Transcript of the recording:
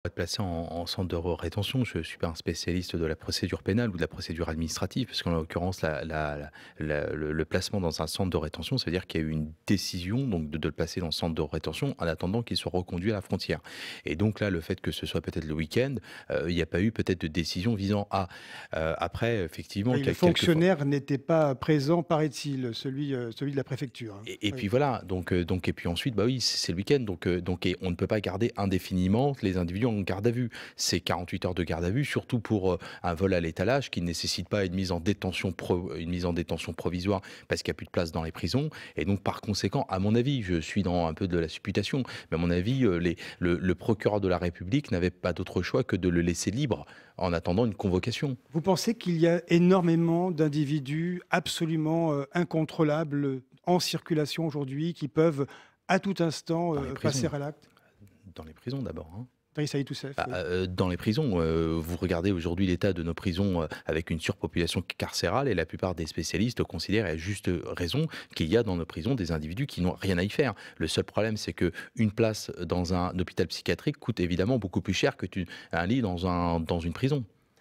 Être placé en centre de rétention, je ne suis pas un spécialiste de la procédure pénale ou de la procédure administrative, parce qu'en l'occurrence, le placement dans un centre de rétention, ça veut dire qu'il y a eu une décision donc de le placer dans le centre de rétention en attendant qu'il soit reconduit à la frontière. Et donc là, le fait que ce soit peut-être le week-end, il n'y a pas eu peut-être de décision visant à. Après, effectivement, Oui, le quelquefois. fonctionnaire n'était pas présent, paraît-il, celui de la préfecture, hein. Et Oui. puis voilà, donc et puis ensuite, bah oui, c'est le week-end, donc et on ne peut pas garder indéfiniment les individus en garde à vue. C'est 48 heures de garde à vue, surtout pour, un vol à l'étalage qui ne nécessite pas une mise en détention provisoire parce qu'il y a plus de place dans les prisons et donc par conséquent, à mon avis, je suis dans un peu de la supputation, mais à mon avis, le procureur de la République n'avait pas d'autre choix que de le laisser libre en attendant une convocation. Vous pensez qu'il y a énormément d'individus absolument, incontrôlables, en circulation aujourd'hui, qui peuvent à tout instant, Dans les passer prisons, à l'acte? dans les prisons d'abord, hein. Oui, Saïd Youssef, Bah, oui. dans les prisons, vous regardez aujourd'hui l'état de nos prisons, avec une surpopulation carcérale et la plupart des spécialistes considèrent à juste raison qu'il y a dans nos prisons des individus qui n'ont rien à y faire. Le seul problème, c'est qu'une place dans un hôpital psychiatrique coûte évidemment beaucoup plus cher que un lit dans une prison.